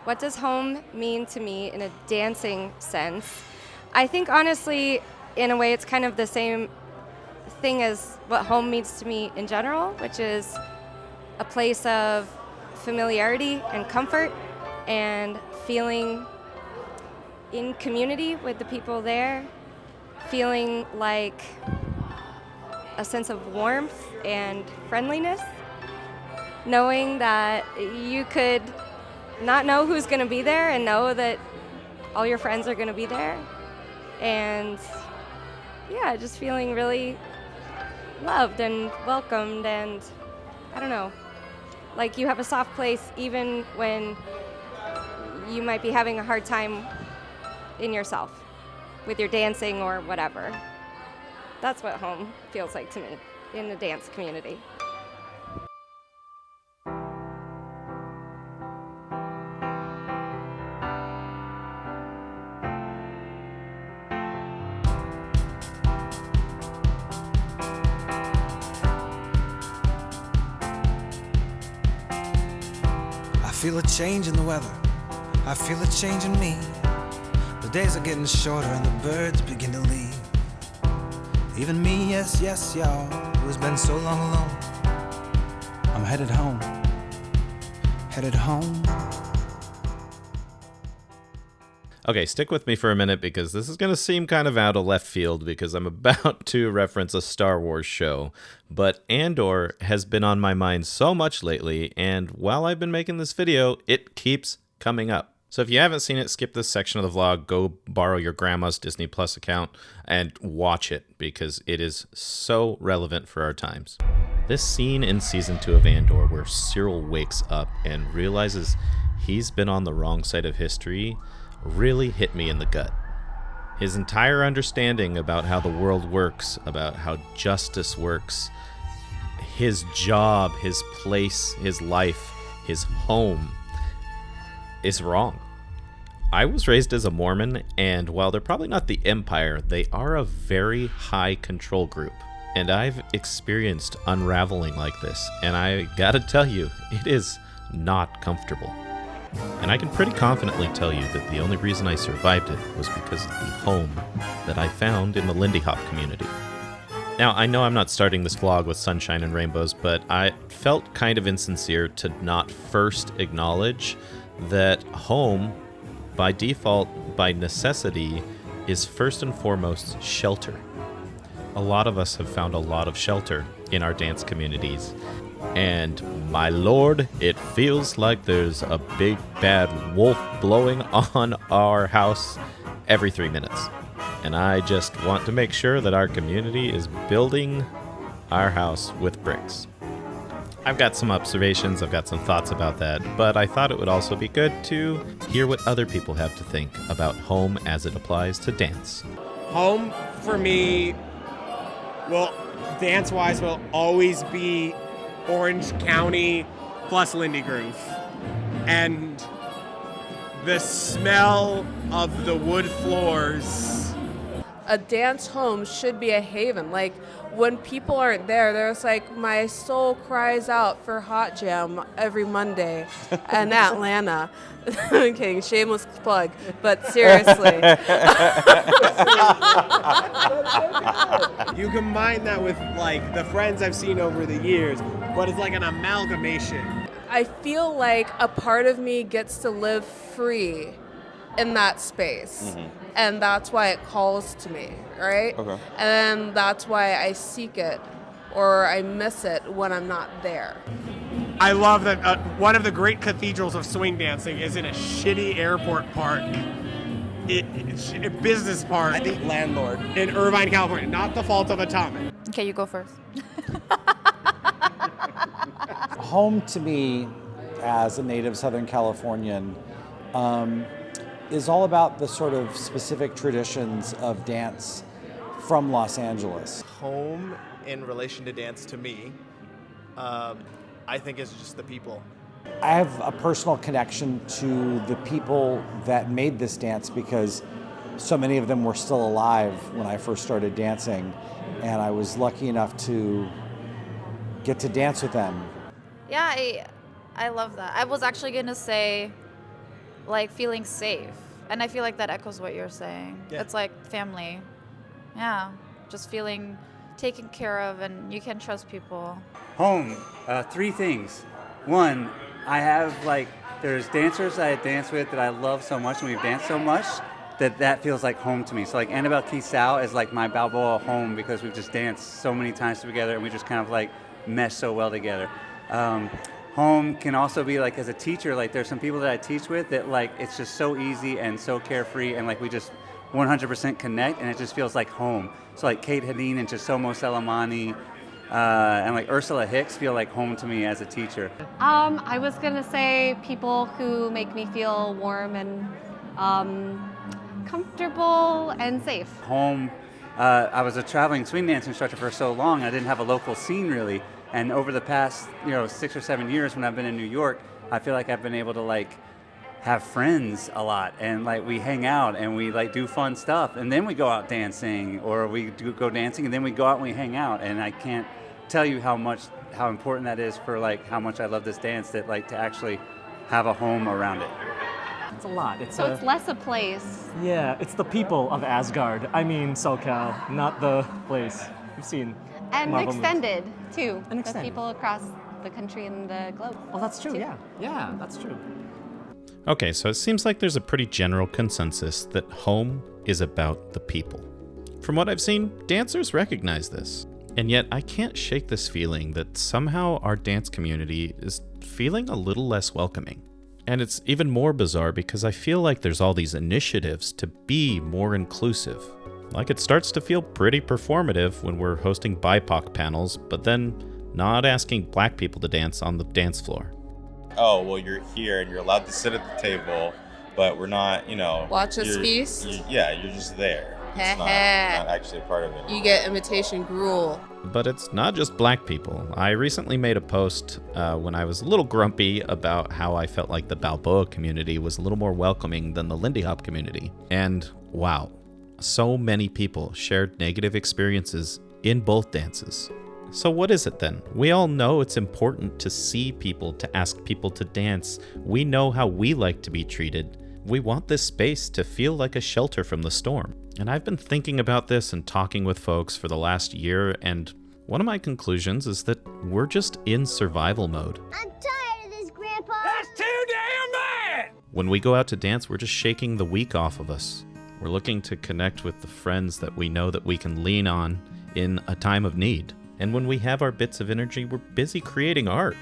what does home mean to me in a dancing sense? I think honestly, in a way, it's kind of the same thing as what home means to me in general, which is a place of familiarity and comfort and feeling in community with the people there, feeling like a sense of warmth and friendliness, knowing that you could not know who's going to be there and know that all your friends are going to be there. And yeah, just feeling really loved and welcomed, and I don't know, like you have a soft place even when you might be having a hard time in yourself with your dancing or whatever. That's what home feels like to me in the dance community. I feel a change in the weather, I feel a change in me. The days are getting shorter and the birds begin to leave. Even me, yes, yes, y'all, who has been so long alone. I'm headed home, headed home. Okay, stick with me for a minute because this is going to seem kind of out of left field because I'm about to reference a Star Wars show. But Andor has been on my mind so much lately, and while I've been making this video, it keeps coming up. So if you haven't seen it, skip this section of the vlog, go borrow your grandma's Disney Plus account, and watch it because it is so relevant for our times. This scene in Season 2 of Andor where Cyril wakes up and realizes he's been on the wrong side of history really hit me in the gut. His entire understanding about how the world works, about how justice works, his job, his place, his life, his home is wrong. I was raised as a Mormon, and while they're probably not the Empire, they are a very high control group. And I've experienced unraveling like this, and I gotta tell you, it is not comfortable. And I can pretty confidently tell you that the only reason I survived it was because of the home that I found in the Lindy Hop community. Now, I know I'm not starting this vlog with sunshine and rainbows, but I felt kind of insincere to not first acknowledge that home, by default, by necessity, is first and foremost shelter. A lot of us have found a lot of shelter in our dance communities. And my lord, it feels like there's a big bad wolf blowing on our house every 3 minutes. And I just want to make sure that our community is building our house with bricks. I've got some observations, I've got some thoughts about that, but I thought it would also be good to hear what other people have to think about home as it applies to dance. Home, for me, well, dance-wise, will always be Orange County plus Lindy Groove. And the smell of the wood floors. A dance home should be a haven. Like, when people aren't there, there's like, my soul cries out for Hot Jam every Monday in Atlanta. I'm kidding, shameless plug, but seriously. You combine that with like the friends I've seen over the years, but it's like an amalgamation. I feel like a part of me gets to live free in that space. And that's why it calls to me, right? Okay. And that's why I seek it or I miss it when I'm not there. I love that one of the great cathedrals of swing dancing is in a shitty airport park. A business park. I think landlord. In Irvine, California. Not the fault of Atomic. Okay, you go first. Home to me, as a native Southern Californian, is all about the sort of specific traditions of dance from Los Angeles. Home in relation to dance to me, I think is just the people. I have a personal connection to the people that made this dance because so many of them were still alive when I first started dancing, and I was lucky enough to get to dance with them. Yeah, I love that. I was actually going to say like feeling safe. And I feel like that echoes what you're saying. Yeah. It's like family. Yeah, just feeling taken care of, and you can trust people. Home, three things. One, I have there's dancers that I dance with that I love so much, and we've danced so much that feels like home to me. So like Annabelle Kisau is like my Balboa home because we've just danced so many times together, and we just kind of like mesh so well together. Home can also be like as a teacher, like there's some people that I teach with that like it's just so easy and so carefree, and like we just 100% connect, and it just feels like home. So like Kate Hadeen and Chisomo Selemani and like Ursula Hicks feel like home to me as a teacher. I was gonna say people who make me feel warm and comfortable and safe. Home, I was a traveling swing dance instructor for so long, I didn't have a local scene really. And over the past 6 or 7 years when I've been in New York, I feel like I've been able to like have friends a lot, and like we hang out and we like do fun stuff, and then we go out dancing, or we do go dancing and then we go out and we hang out. And I can't tell you how important that is for like how much I love this dance, that like to actually have a home around it. It's a lot. It's less a place. Yeah, it's the people of Asgard. I mean SoCal, not the place. We've seen And Marvel extended, too. And The extended. people across the country and the globe. Well, that's true, too. yeah. Yeah, that's true. Okay, so it seems like there's a pretty general consensus that home is about the people. From what I've seen, dancers recognize this. And yet, I can't shake this feeling that somehow our dance community is feeling a little less welcoming. And it's even more bizarre because I feel like there's all these initiatives to be more inclusive. Like it starts to feel pretty performative when we're hosting BIPOC panels, but then not asking black people to dance on the dance floor. Oh, well, you're here and you're allowed to sit at the table, but we're not, Watch us you're- feast? You're just there. It's not actually a part of it. You get imitation gruel. But it's not just black people. I recently made a post when I was a little grumpy about how I felt like the Balboa community was a little more welcoming than the Lindy Hop community. And wow, so many people shared negative experiences in both dances. So what is it then? We all know it's important to see people, to ask people to dance. We know how we like to be treated. We want this space to feel like a shelter from the storm. And I've been thinking about this and talking with folks for the last year, and one of my conclusions is that we're just in survival mode. I'm tired of this, Grandpa. That's too damn bad! When we go out to dance, we're just shaking the week off of us. We're looking to connect with the friends that we know that we can lean on in a time of need. And when we have our bits of energy, we're busy creating art.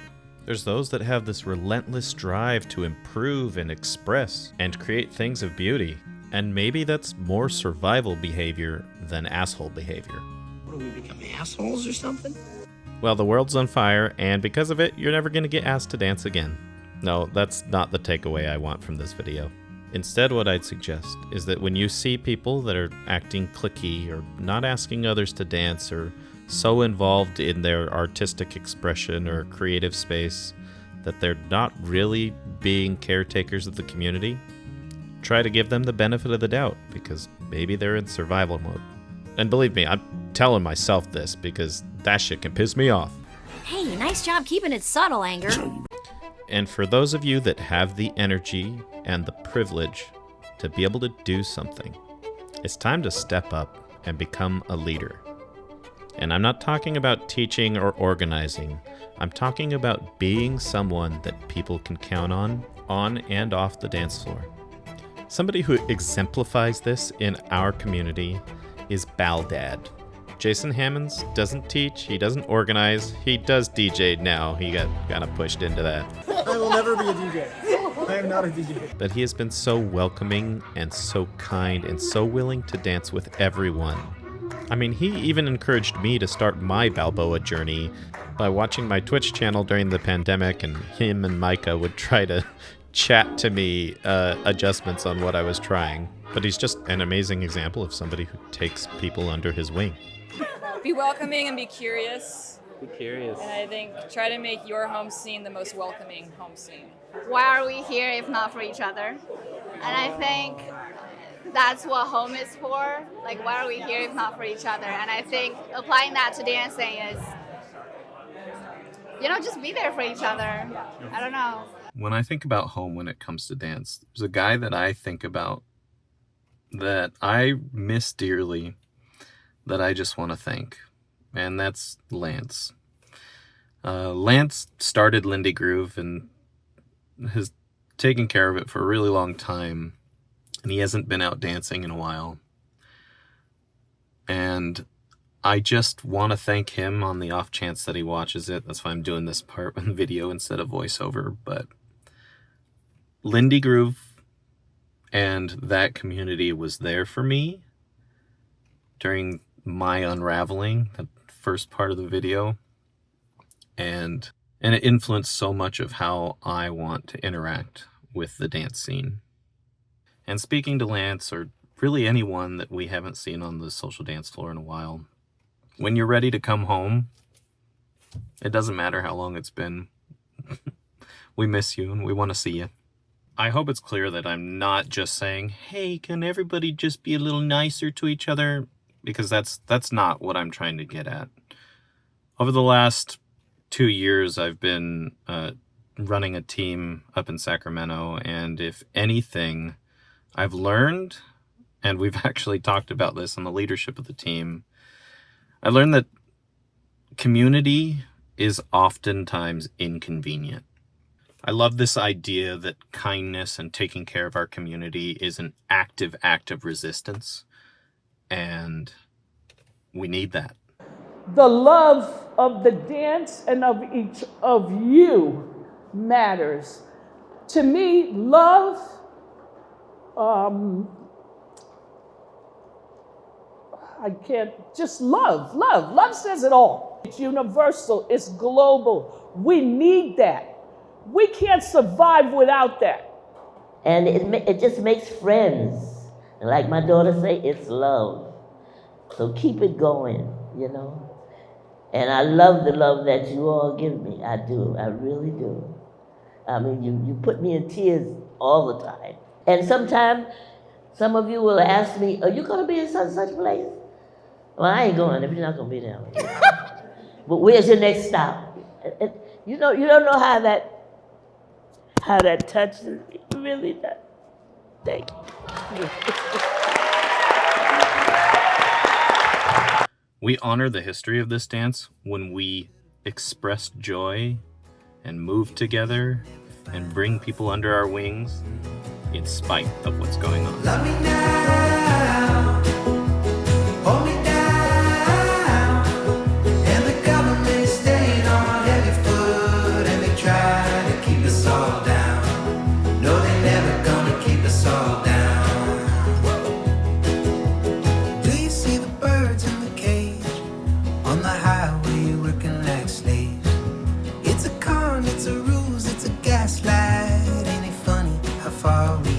There's those that have this relentless drive to improve and express and create things of beauty. And maybe that's more survival behavior than asshole behavior. What are we becoming, assholes or something? Well, the world's on fire, and because of it, you're never going to get asked to dance again. No, that's not the takeaway I want from this video. Instead, what I'd suggest is that when you see people that are acting cliquey or not asking others to dance or so involved in their artistic expression or creative space that they're not really being caretakers of the community, try to give them the benefit of the doubt because maybe they're in survival mode. And believe me, I'm telling myself this because that shit can piss me off. Hey, nice job keeping it subtle, Anger. And for those of you that have the energy and the privilege to be able to do something, it's time to step up and become a leader. And I'm not talking about teaching or organizing. I'm talking about being someone that people can count on and off the dance floor. Somebody who exemplifies this in our community is Baldad. Jason Hammonds doesn't teach, he doesn't organize, he does DJ now. He got kind of pushed into that. I will never be a DJ. I am not a DJ. But he has been so welcoming and so kind and so willing to dance with everyone. I mean, he even encouraged me to start my Balboa journey by watching my Twitch channel during the pandemic, and him and Micah would try to chat to me adjustments on what I was trying. But he's just an amazing example of somebody who takes people under his wing. Be welcoming and be curious. Be curious. And I think try to make your home scene the most welcoming home scene. Why are we here if not for each other? And I think that's what home is for. Like, why are we here if not for each other? And I think applying that to dancing is, just be there for each other. I don't know. When I think about home when it comes to dance, there's a guy that I think about that I miss dearly, that I just want to thank, and that's Lance. Lance started Lindy Groove and has taken care of it for a really long time, and he hasn't been out dancing in a while. And I just want to thank him on the off chance that he watches it. That's why I'm doing this part in video instead of voiceover. But Lindy Groove and that community was there for me during my unraveling, that first part of the video. And it influenced so much of how I want to interact with the dance scene. And speaking to Lance, or really anyone that we haven't seen on the social dance floor in a while, when you're ready to come home, it doesn't matter how long it's been. We miss you and we want to see you. I hope it's clear that I'm not just saying, hey, can everybody just be a little nicer to each other? Because that's not what I'm trying to get at. Over the last 2 years, I've been running a team up in Sacramento, and if anything, I've learned, and we've actually talked about this on the leadership of the team, I learned that community is oftentimes inconvenient. I love this idea that kindness and taking care of our community is an active act of resistance, and we need that. The love of the dance and of each of you matters. To me, love, Love says it all. It's universal, it's global. We need that. We can't survive without that. And it just makes friends. And like my daughter say, it's love. So keep it going, you know. And I love the love that you all give me. I do, I really do. I mean, you put me in tears all the time. And sometimes, some of you will ask me, are you gonna be in such and such a place? Well, I ain't going if you're not gonna be there. But where's your next stop? You don't know how that touches me. It really does. Thank you. We honor the history of this dance when we express joy and move together and bring people under our wings in spite of what's going on. Love me now, hold me down, and the government is staying on heavy foot, and they try to keep us all down. No, they never gonna keep us all down. Do you see the birds in the cage on the highway working like slaves? It's a con, it's a ruse, it's a gaslight. Ain't it funny how far we